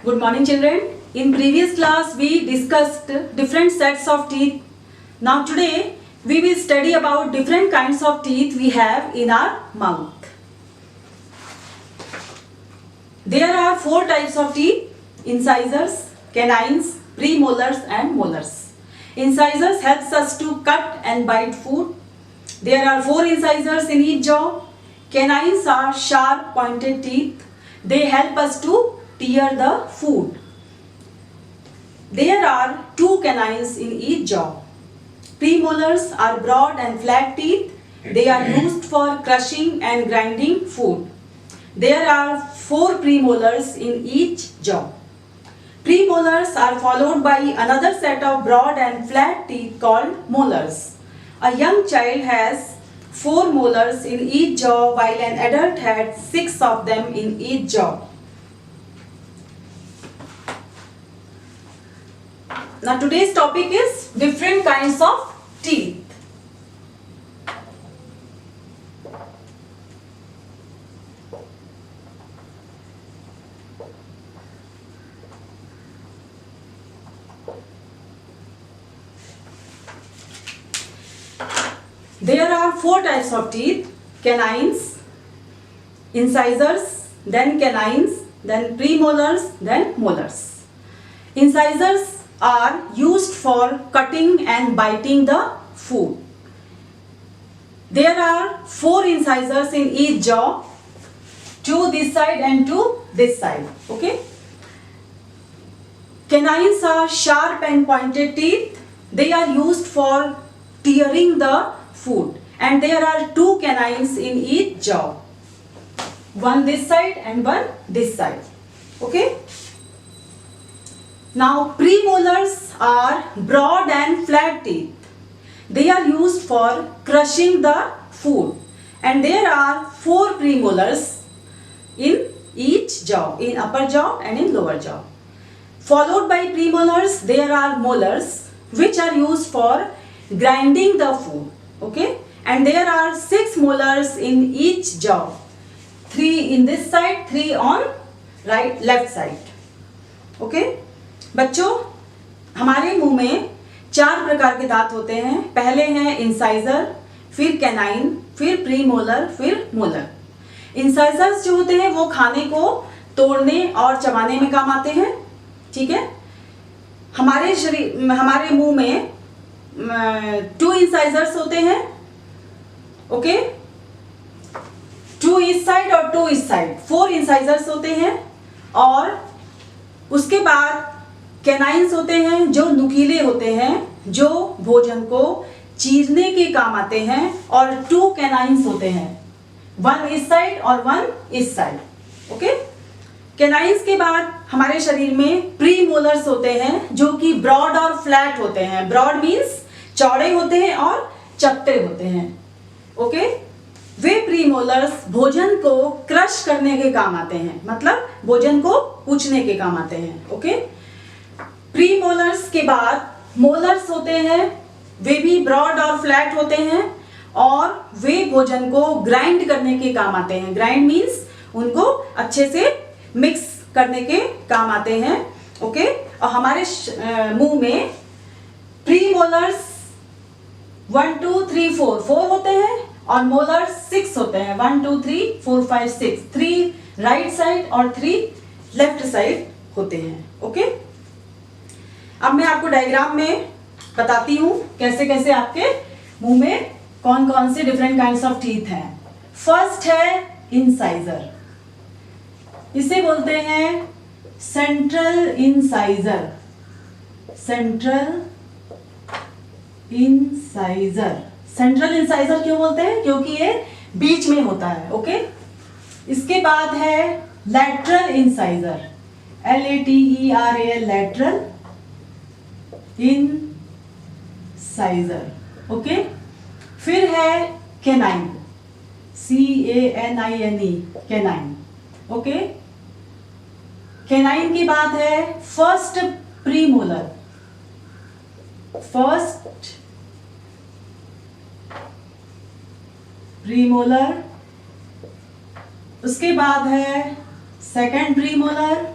Good morning, children. In previous class, we discussed different sets of teeth. Now today, we will study about different kinds of teeth we have in our mouth. There are 4 types of teeth: incisors, canines, premolars and molars. Incisors helps us to cut and bite food. There are 4 incisors in each jaw. Canines are sharp pointed teeth. They help us to tear the food. There are 2 canines in each jaw. Premolars are broad and flat teeth. They are used for crushing and grinding food. There are 4 premolars in each jaw. Premolars are followed by another set of broad and flat teeth called molars. A young child has 4 molars in each jaw while an adult had 6 of them in each jaw. Now today's topic is different kinds of teeth. There are 4 types of teeth: canines, incisors, then canines, then premolars, then molars. Incisors are used for cutting and biting the food. There are 4 incisors in each jaw, 2 this side and 2 this side. Okay. Canines are sharp and pointed teeth. They are used for tearing the food, and there are 2 canines in each jaw, one this side and one this side. Okay. Now premolars are broad and flat teeth. They are used for crushing the food, and there are 4 premolars in each jaw, in upper jaw and in lower jaw. Followed by premolars, there are molars, which are used for grinding the food. Okay, and there are 6 molars in each jaw, 3 in this side, 3 on left side. Okay, बच्चों, हमारे मुंह में 4 प्रकार के दांत होते हैं. पहले हैं इंसाइजर, फिर कैनाइन, फिर प्रीमोलर, फिर मोलर. इंसाइजर्स जो होते हैं वो खाने को तोड़ने और चबाने में काम आते हैं. ठीक है. हमारे मुंह में 2 इंसाइजर्स होते हैं. ओके, 2 इस साइड और 2 इस साइड, 4 इंसाइजर्स होते हैं. और उसके बाद कैनाइन्स होते हैं जो नुकीले होते हैं, जो भोजन को चीरने के काम आते हैं. और 2 कैनाइन्स होते हैं, 1 इस साइड और 1 इस साइड. ओके. कैनाइन्स के बाद हमारे शरीर में प्रीमोलर्स होते हैं जो कि ब्रॉड और फ्लैट होते हैं. ब्रॉड मीन्स चौड़े होते हैं और चपटे होते हैं. ओके. वे प्रीमोलर्स भोजन को क्रश करने के काम आते हैं, मतलब भोजन को कूचने के काम आते हैं. ओके. प्रीमोलर्स के बाद मोलर्स होते हैं. वे भी ब्रॉड और फ्लैट होते हैं और वे भोजन को ग्राइंड करने के काम आते हैं. ग्राइंड मीन्स उनको अच्छे से मिक्स करने के काम आते हैं. ओके. और हमारे मुंह में प्रीमोलर्स 1 2 3 4 होते हैं और मोलर्स 6 होते हैं. 1 2 3 4 5 6, 3 राइट साइड और 3 लेफ्ट साइड होते हैं. ओके. अब मैं आपको डायग्राम में बताती हूं कैसे कैसे आपके मुंह में कौन कौन से डिफरेंट काइंड्स ऑफ टीथ हैं. फर्स्ट है इंसाइजर. इसे बोलते हैं central incisor. Central incisor. Central incisor क्यों बोलते हैं? क्योंकि ये बीच में होता है. ओके. इसके बाद है lateral incisor. LATERAL, lateral incisor. Okay. फिर है canine. CANINE, canine. Okay. Canine के बाद है फर्स्ट प्रीमोलर. First premolar. उसके बाद है सेकंड प्रीमोलर.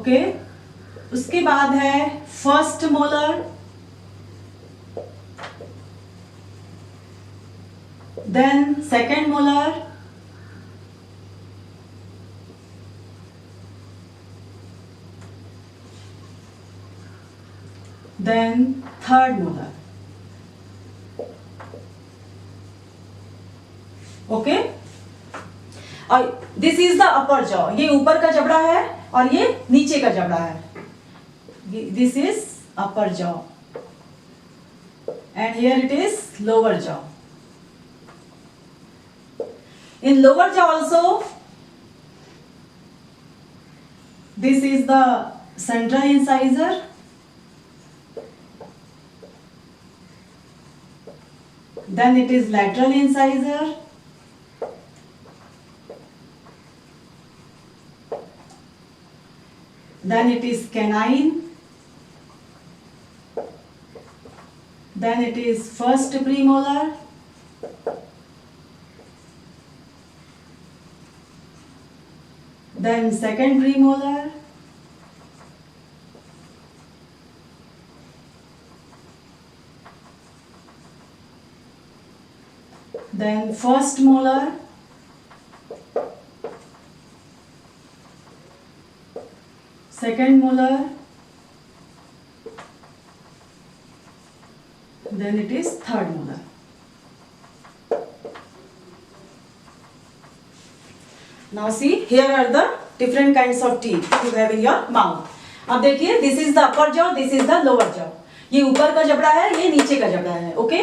ओके, उसके बाद है first molar, then second molar, then third molar. Okay, और this is the upper jaw. ये ऊपर का जबड़ा है और ये नीचे का जबड़ा है. This is upper jaw and here it is lower jaw. In lower jaw also, this is the central incisor, then it is lateral incisor, then it is canine, then it is first premolar, then second premolar, then first molar, second molar, then it is third molar. Now see, here are the different kinds of teeth you have in your mouth. अब देखिए, this is the upper jaw, this is the lower jaw. ये ऊपर का जबड़ा है, ये नीचे का जबड़ा है. ओके,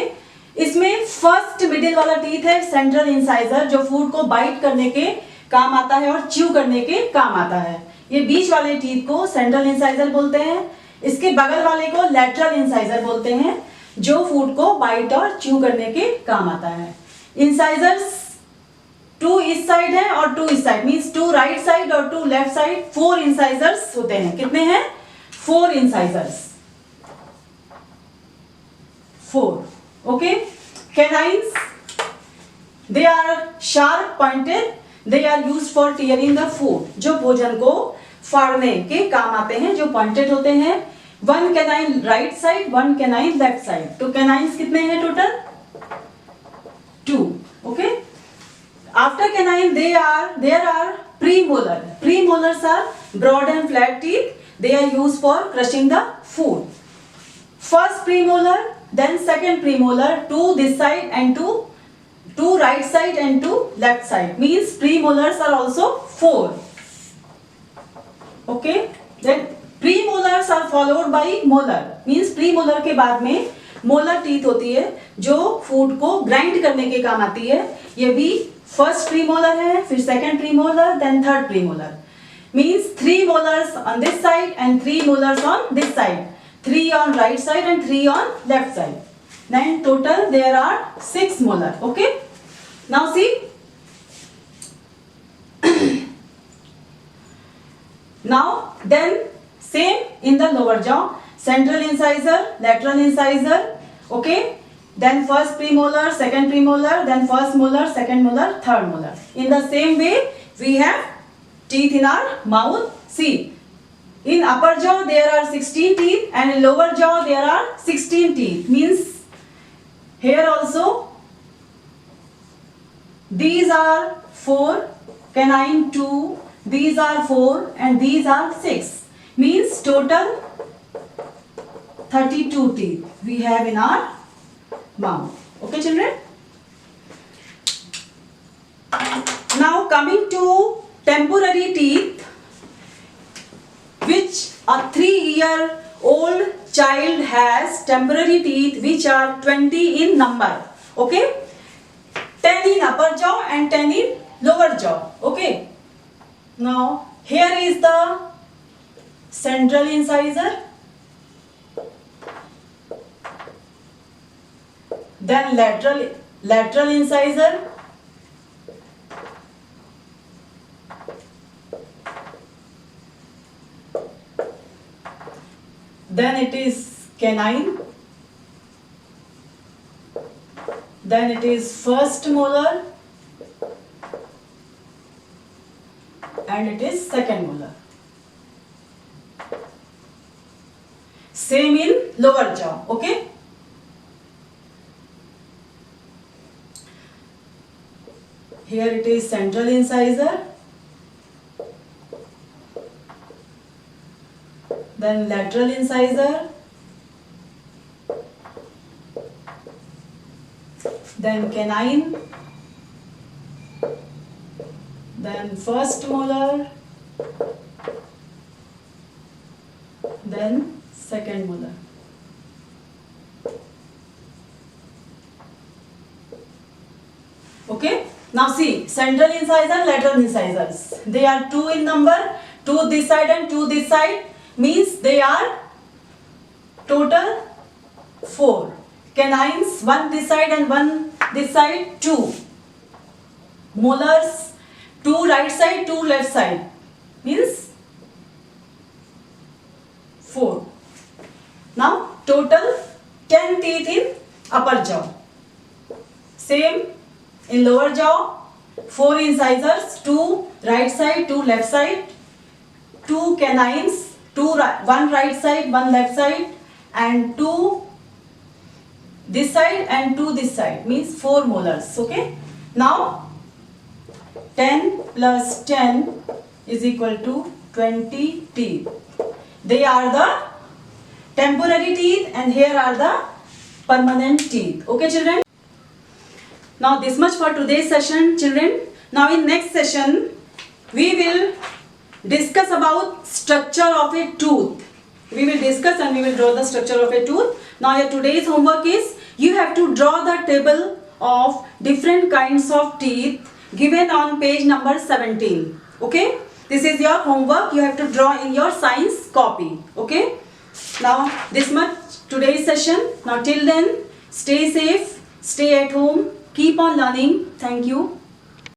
इसमें फर्स्ट मिडिल वाला टीथ है सेंट्रल इंसाइजर, जो फूड को बाइट करने के काम आता है और च्यू करने के काम आता है. ये बीच वाले टीथ को सेंट्रल इंसाइजर बोलते हैं. इसके बगल वाले को लैटरल इंसाइजर बोलते हैं, जो फूड को बाइट और च्यू करने के काम आता है. इंसाइजर्स 2 इस साइड है और 2 इस साइड, मींस 2 राइट साइड और 2 लेफ्ट साइड. 4 इंसाइजर्स होते हैं. कितने हैं? 4 incisors. 4. Okay, canines, they are sharp pointed, they are used for tearing the food, जो भोजन को फाड़ने के काम आते हैं, जो पॉइंटेड होते हैं. 1 canine right side, 1 canine left side. तो कैनाइंस कितने हैं total? 2. Okay, after canine there are premolar. Premolars are broad and flat teeth. They are used for crushing the food. First premolar, then second premolar, 2 this side and 2 right side and 2 left side, means premolars are also 4. Okay, then premolars are followed by molar, means premolar के बाद में molar teeth होती है, जो food को grind करने के काम आती है. ये भी फर्स्ट प्रीमोलर है, फिर second premolar, then third premolar. Means 3 molars on this side and 3 molars on this side, 3 on right side and 3 on left side. Then total there are 6 molar. Okay, now see, now then same in the lower jaw, central incisor, lateral incisor. Okay, then first premolar, second premolar, then first molar, second molar, third molar. In the same way we have teeth in our mouth. See, in upper jaw there are 16 teeth and in lower jaw there are 16 teeth, means here also these are 4, canine 2, these are 4 and these are 6, means total 32 teeth we have in our mouth. Okay children, now coming to temporary teeth, which a 3-year-old child has temporary teeth which are 20 in number. Okay, 10 in upper jaw and 10 in lower jaw. Okay, now here is the central incisor, then lateral incisor, then it is canine, then it is first molar and it is second molar. Same in lower jaw. Okay. Here it is central incisor, then lateral incisor, then canine, then first molar, then second molar. Okay. Now see, central incisor, lateral incisors. They are 2 in number, 2 this side and 2 this side, means they are total 4. Canines, 1 this side and 1 this side, 2. Molars, 2 right side, 2 left side, means 4. Now total 10 teeth in upper jaw. Same in lower jaw, 4 incisors, 2 right side, 2 left side, 2 canines, 1 right side, 1 left side, and 2 this side and 2 this side, means 4 molars. Okay. Now 10 plus 10 is equal to 20 teeth. They are the temporary teeth and here are the permanent teeth. Okay children. Now this much for today's session children. Now in next session we will discuss about structure of a tooth. We will discuss and we will draw the structure of a tooth. Now your today's homework is you have to draw the table of different kinds of teeth given on page number 17. Okay. This is your homework. You have to draw in your science copy. Okay. Now this much today's session. Now till then stay safe, stay at home. Keep on learning. Thank you.